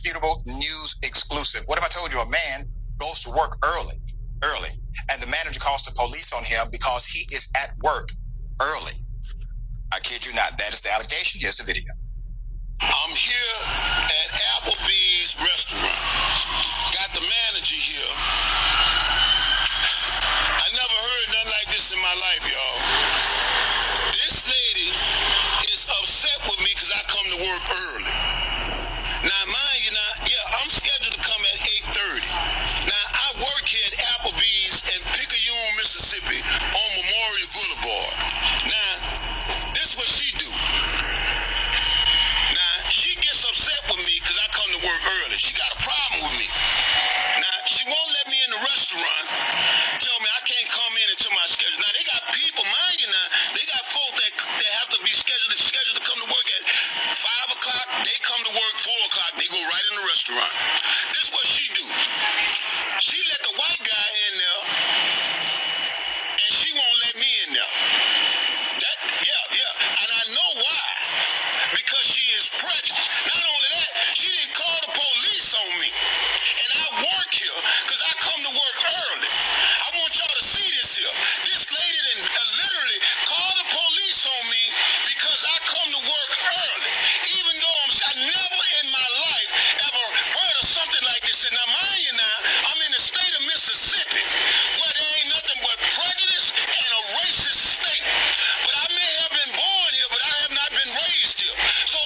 indisputable news exclusive. What if I told you a man goes to work early, and the manager calls the police on him because he is at work early? I kid you not. That is the allegation. Here's the video. I'm here at Applebee's restaurant. Got the manager here. I never heard nothing like this in my life, y'all. This lady is upset with me because I come to work early. Now, mind you, I'm scheduled to come at 8:30. Now, I work here at Applebee's in Picayune, Mississippi on Memorial Boulevard. Now, this is what she do. Now, she gets upset with me because I come to work early. She got a problem with me. Now, she won't let me in the restaurant. Tell me I can't come in until my schedule. Now, they got people, mind you now, they got folk that have to be scheduled to come to work at 5 o'clock. They come to work 4 o'clock. They go right in the restaurant. This is what she do. She let the white guy in there, and she won't let me in there. And I know why. Because she is prejudiced. Not only that, she didn't call the police on me. And I work here because I come to work early. I want y'all to see this here. This lady didn't literally call the police on me because I come to work early. Even though I never in my life ever heard of something like this. And now, mind you now, I'm in the state of Mississippi where there ain't nothing but prejudice and a racist state. But I may have been born here, but I have not been raised here. So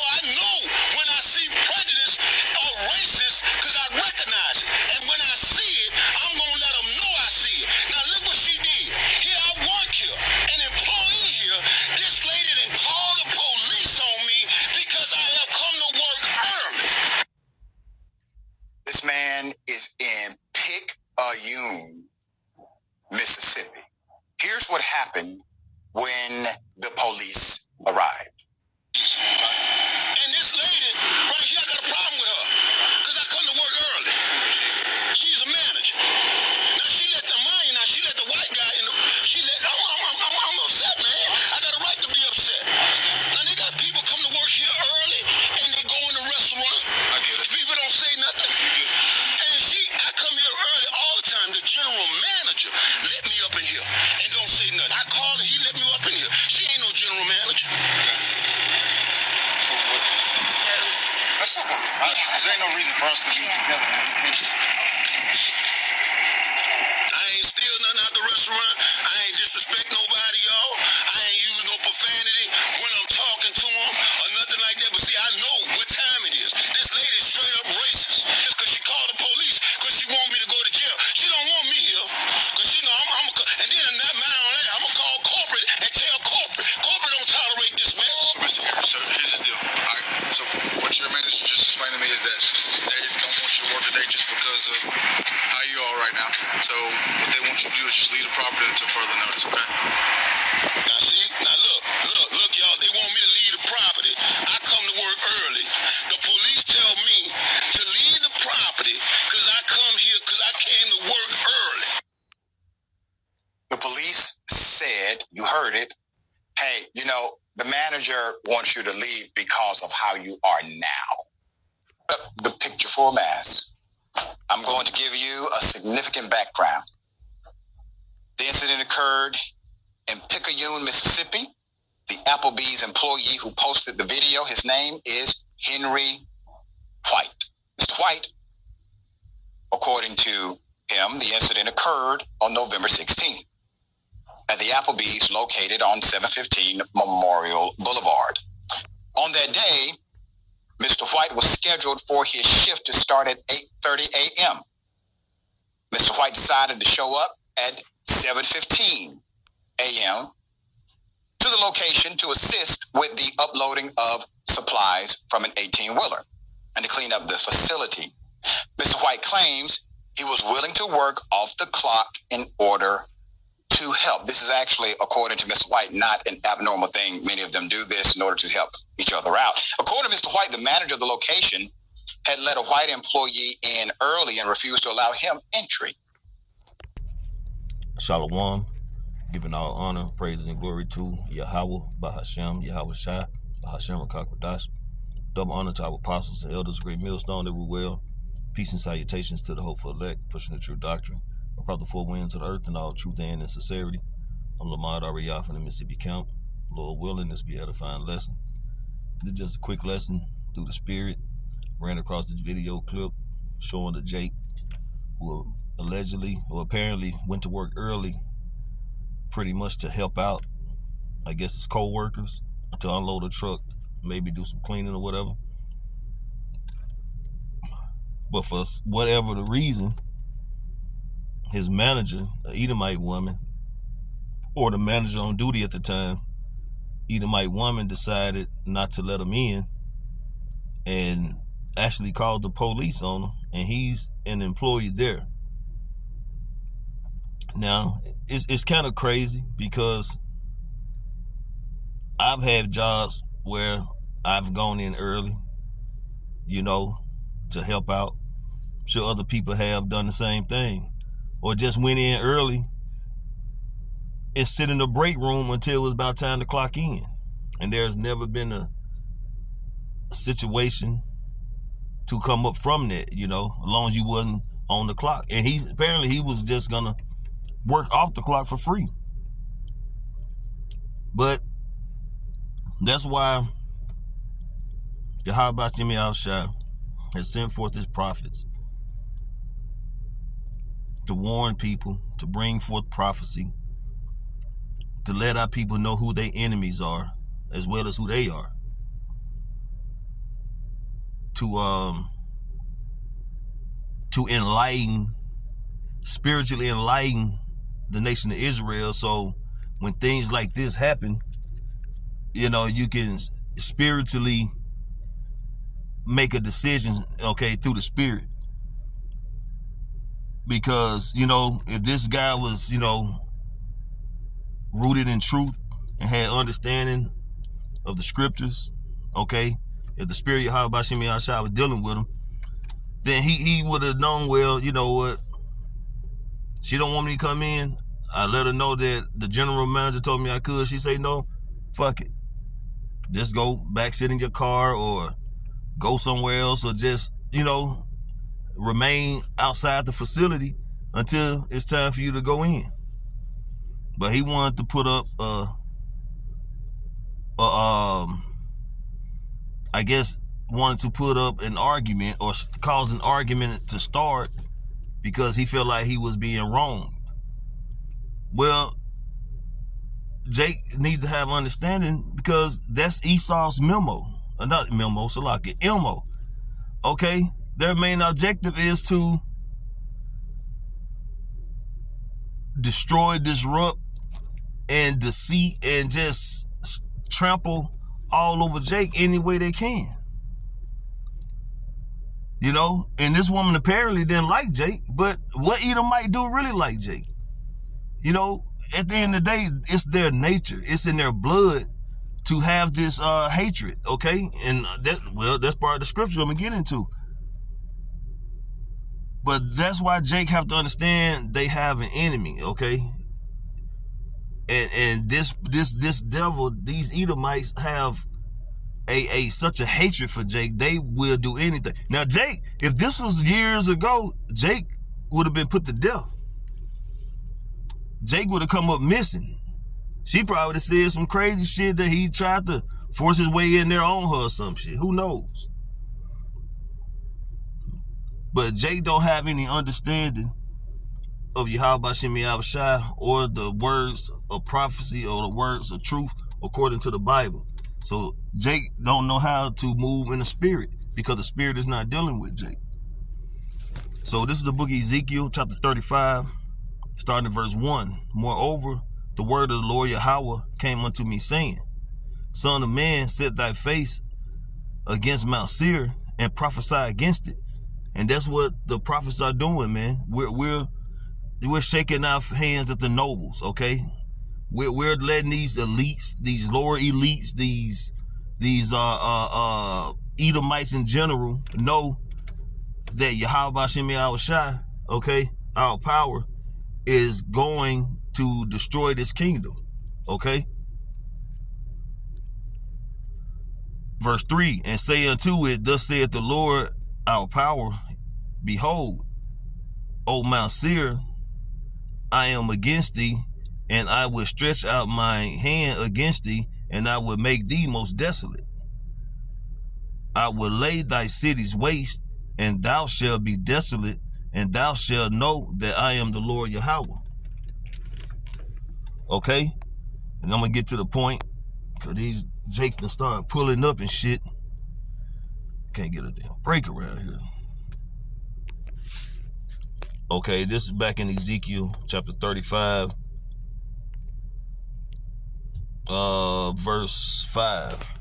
I know when I see prejudice or racist because I recognize it. And when I see it, I'm going to let them know I see it. Now look what she did. Here I work here, an employee here. This lady didn't call the police on me because I have come to work early. This man is in Picayune, Mississippi. Here's what happened when the police arrived. And this lady right here, I got a problem with her because I come to work early. She's a manager. Now she let the white guy in. I'm upset, man. I got a right to be upset. Now they got people come to work here early and they go in the restaurant. I get it. People don't say nothing. And I come here early all the time. The general manager let me up in here and don't say nothing. I called and he let me up in here. She ain't no general manager. That's okay. There ain't no reason for us to be together. I ain't steal nothing out the restaurant. I ain't disrespect nobody, y'all. I ain't use no profanity when I'm talking to them or nothing like that. But see, I know what time it is. This lady's straight up racist. It's because she called the police because she want me to go to jail. She don't want me here because she know and then not mind on that, I'm going to call corporate and tell corporate. Corporate don't tolerate this mess. So here's the deal. So what your manager just explained to me is that they don't want you to work today just because of how you are right now. So what they want you to do is just leave the property until further notice, okay? Now see, look, y'all, they want me to leave the property. I come to work early. The police tell me to leave the property because I come here because I came to work early. The police said, you heard it, hey, the manager wants you to leave because of how you are now. The picture for a mass. I'm going to give you a significant background. The incident occurred in Picayune, Mississippi. The Applebee's employee who posted the video, his name is Henry White. Mr. White, according to him, the incident occurred on November 16th. At the Applebee's located on 715 Memorial Boulevard. On that day, Mr. White was scheduled for his shift to start at 8:30 a.m. Mr. White decided to show up at 7:15 a.m. to the location to assist with the uploading of supplies from an 18-wheeler and to clean up the facility. Mr. White claims he was willing to work off the clock in order to help. This is actually, according to Mr. White, not an abnormal thing. Many of them do this in order to help each other out. According to Mr. White, the manager of the location had let a white employee in early and refused to allow him entry. Shalom, giving all honor, praise, and glory to Yahweh, Bahashem, Yahweh Shai, Bahashem Rakakwadash. Double honor to our apostles and elders, great millstone that we well. Peace and salutations to the hopeful elect, pushing the true doctrine across the four winds of the earth in all truth and in sincerity. I'm Lamar Ariyah from the Mississippi Camp. Lord willing, this be an edifying lesson. This is just a quick lesson through the Spirit. Ran across this video clip showing that Jake, who allegedly or apparently went to work early pretty much to help out, I guess, his co-workers to unload a truck, maybe do some cleaning or whatever. But for whatever the reason, his manager, an Edomite woman, or the manager on duty at the time, Edomite woman, decided not to let him in and actually called the police on him, and he's an employee there. Now, it's kind of crazy because I've had jobs where I've gone in early, you know, to help out. I'm sure other people have done the same thing, or just went in early and sit in the break room until it was about time to clock in. And there's never been a situation to come up from that, you know, as long as you wasn't on the clock. And apparently he was just gonna work off the clock for free. But that's why Yahweh Shemi Yahushua has sent forth his prophets to warn people, to bring forth prophecy, to let our people know who their enemies are, as well as who they are. To enlighten, spiritually enlighten the nation of Israel, so when things like this happen, you know, you can spiritually make a decision, okay, through the Spirit. Because, you know, if this guy was, you know, rooted in truth and had understanding of the scriptures, okay, if the Spirit of Yahweh Shemi Yahushua was dealing with him, then he would have known, well, you know what, she don't want me to come in. I let her know that the general manager told me I could. She say no, fuck it. Just go back, sit in your car, or go somewhere else, or just, you know, remain outside the facility until it's time for you to go in. But he wanted to put up I guess wanted to put up an argument, or cause an argument to start, because he felt like he was being wronged. Well, Jake needs to have understanding, because that's Esau's memo. Not memo, Salaki, Elmo. Okay? Their main objective is to destroy, disrupt, and deceit, and just trample all over Jake any way they can. You know? And this woman apparently didn't like Jake, but what Edomite do really like Jake? You know, at the end of the day, it's their nature. It's in their blood to have this hatred, okay? And that's part of the scripture I'm gonna get into. But that's why Jake have to understand they have an enemy, okay? And this devil, these Edomites have such a hatred for Jake, they will do anything. Now, Jake, if this was years ago, Jake would have been put to death. Jake would have come up missing. She probably would have said some crazy shit that he tried to force his way in there on her or some shit. Who knows? But Jake don't have any understanding of Yahweh Shemi Yahushua, or the words of prophecy, or the words of truth according to the Bible. So Jake don't know how to move in the Spirit, because the Spirit is not dealing with Jake. So this is the book of Ezekiel, chapter 35, starting at verse 1. Moreover, the word of the Lord Yahweh came unto me, saying, Son of man, set thy face against Mount Seir and prophesy against it. And that's what the prophets are doing, man. We're shaking our hands at the nobles, okay? We're letting these elites, these lower elites, these Edomites in general know that Yahweh Shemi Yahushua, okay, our power is going to destroy this kingdom, okay? Verse 3, and say unto it, thus saith the Lord our power, behold, O Mount Seir, I am against thee, and I will stretch out my hand against thee, and I will make thee most desolate. I will lay thy cities waste, and thou shalt be desolate, and thou shalt know that I am the Lord Yahweh. Okay? And I'm going to get to the point, because these Jakes done start pulling up and shit. Can't get a damn break around here. Okay, this is back in Ezekiel chapter 35, verse 5.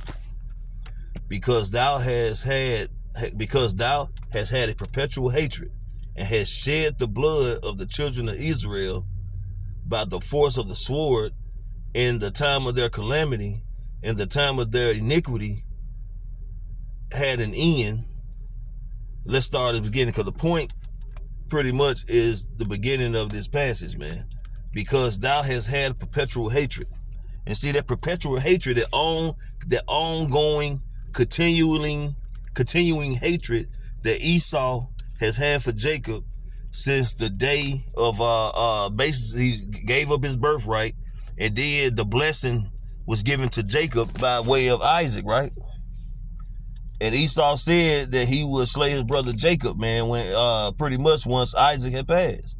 Because thou hast had a perpetual hatred, and hast shed the blood of the children of Israel by the force of the sword in the time of their calamity, in the time of their iniquity had an end. Let's start at the beginning, because the point pretty much is the beginning of this passage, man. Because thou hast had perpetual hatred. And see, that perpetual hatred, that ongoing, continuing hatred that Esau has had for Jacob since the day of basically he gave up his birthright, and then the blessing was given to Jacob by way of Isaac, right? And Esau said that he would slay his brother Jacob, man, when pretty much once Isaac had passed.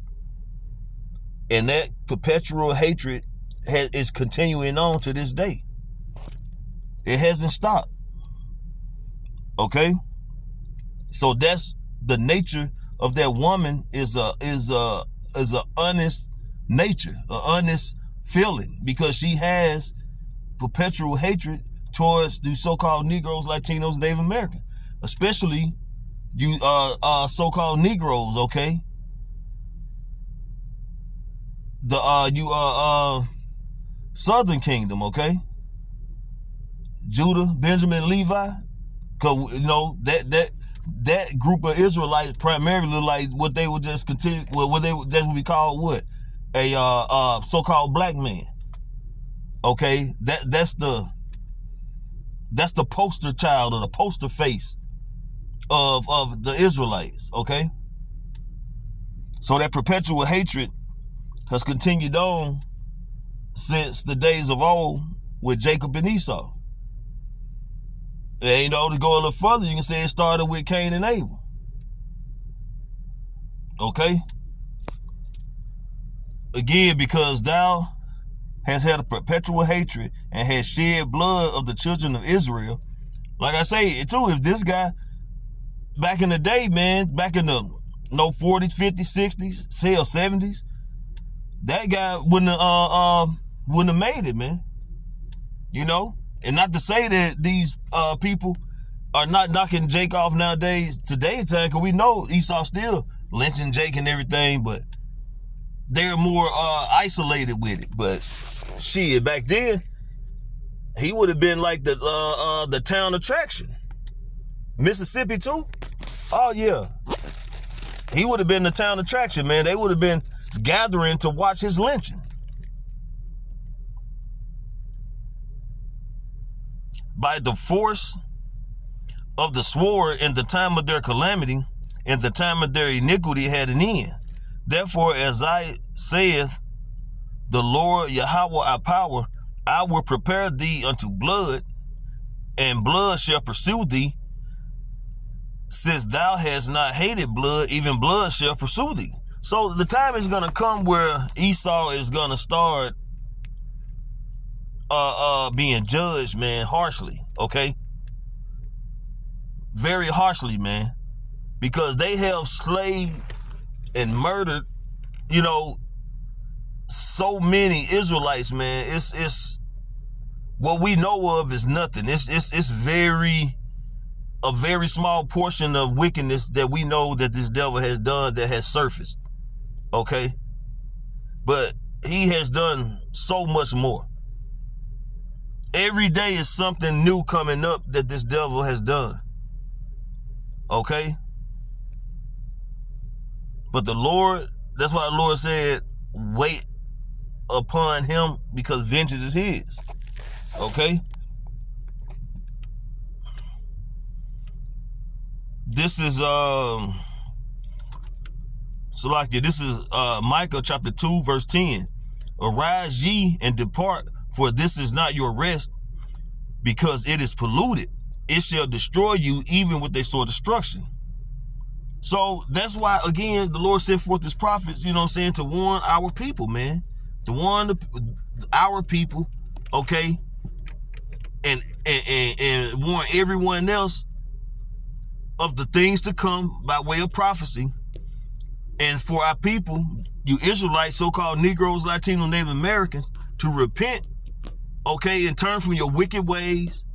And that perpetual hatred is continuing on to this day. It hasn't stopped. Okay? So that's the nature of that woman, is a honest nature, an honest feeling, because she has perpetual hatred towards the so-called Negroes, Latinos, and Native Americans, especially you so-called Negroes, okay? The Southern Kingdom, okay? Judah, Benjamin, Levi, because you know that group of Israelites primarily like what they would just continue, that's what we call what? A so-called black man. Okay, that's the poster child, or the poster face of the Israelites, okay? So that perpetual hatred has continued on since the days of old with Jacob and Esau. And, you know, to go a little further, you can say it started with Cain and Abel. Okay? Again, because thou has had a perpetual hatred and has shed blood of the children of Israel. Like I say, too, if this guy, back in the day, man, back in the 40s, 50s, 60s, hell, 70s, that guy wouldn't have made it, man. You know? And not to say that these people are not knocking Jake off nowadays, today's time, because we know Esau still lynching Jake and everything, but they're more isolated with it. But shit, back then, he would have been like the town attraction. Mississippi too? Oh yeah. He would have been the town attraction, man. They would have been gathering to watch his lynching. By the force of the sword in the time of their calamity, in the time of their iniquity had an end. Therefore, as I saith, the Lord Yahweh our power, I will prepare thee unto blood, and blood shall pursue thee. Since thou hast not hated blood, even blood shall pursue thee. So the time is going to come where Esau is going to start being judged, man, harshly, okay? Very harshly, man. Because they have slaved and murdered, you know, so many Israelites, man. It's what we know of is nothing. It's a very small portion of wickedness that we know that this devil has done that has surfaced. Okay? But he has done so much more. Every day is something new coming up that this devil has done. Okay? But the Lord, that's why the Lord said, wait upon him because vengeance is his. Okay? this is Salakia, this is Micah chapter 2 verse 10. Arise ye and depart, for this is not your rest, because it is polluted. It shall destroy you even with a sore destruction. So that's why, again, the Lord sent forth his prophets, you know what I'm saying, to warn our people, man. To warn our people, okay, and warn everyone else of the things to come by way of prophecy. And for our people, you Israelites, so-called Negroes, Latino, Native Americans, to repent, okay, and turn from your wicked ways,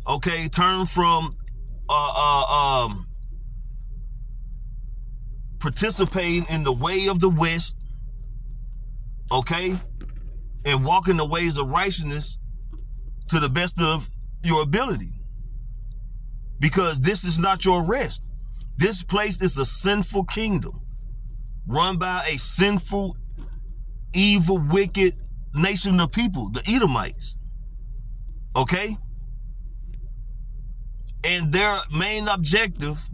okay, turn from participating in the way of the West, okay, and walk in the ways of righteousness to the best of your ability. Because this is not your rest. This place is a sinful kingdom run by a sinful, evil, wicked nation of people, the Edomites. Okay? And their main objective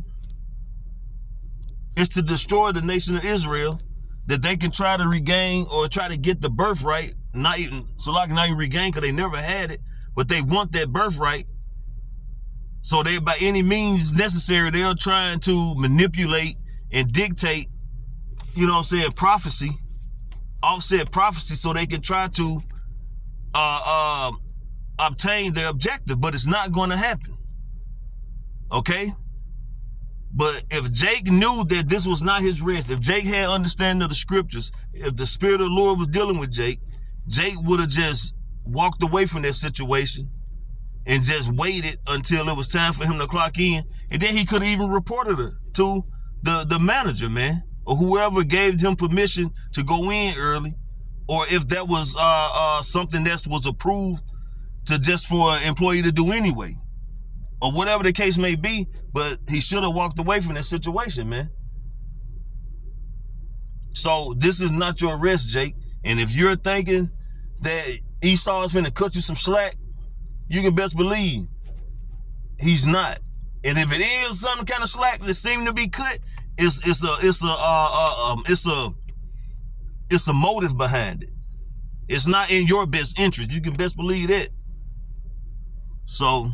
is to destroy the nation of Israel, that they can try to regain or try to get the birthright, not even regain, because they never had it, but they want that birthright. So they, by any means necessary, they're trying to manipulate and dictate, you know what I'm saying, prophecy, offset prophecy, so they can try to obtain their objective, but it's not going to happen. Okay? But if Jake knew that this was not his rest, if Jake had understanding of the scriptures, if the Spirit of the Lord was dealing with Jake, Jake would have just walked away from that situation and just waited until it was time for him to clock in. And then he could have even reported her to the manager, man, or whoever gave him permission to go in early, or if that was something that was approved to just for an employee to do anyway, or whatever the case may be. But he should have walked away from that situation, man. So this is not your rest, Jake. And if you're thinking that Esau is finna cut you some slack, you can best believe he's not. And if it is some kind of slack that seems to be cut, it's a motive behind it. It's not in your best interest. You can best believe that. So,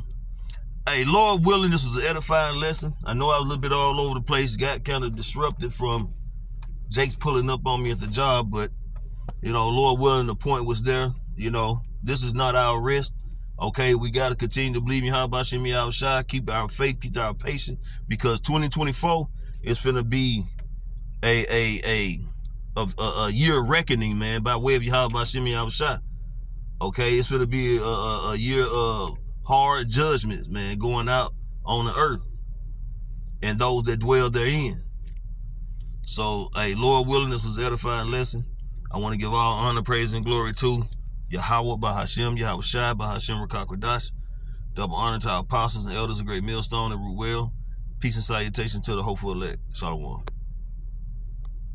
hey, Lord willing, this was an edifying lesson. I know I was a little bit all over the place, got kind of disrupted from Jake's pulling up on me at the job, but, you know, Lord willing, the point was there. You know, this is not our rest. Okay, we got to continue to believe in Yahweh Shem Yahushua, keep our faith, keep our patience, because 2024 is finna be a year of reckoning, man, by way of Yahweh Shem Yahushua. Okay, it's finna be a year of hard judgments, man, going out on the earth and those that dwell therein. So, hey, Lord willing, this was an edifying lesson. I want to give all honor, praise, and glory to Yahweh Bahashem, Yahweh Shai, Bahashem Rakakwadash. Double honor to our apostles and elders of Great Millstone and Root Well. Peace and salutation to the hopeful elect. Shalom.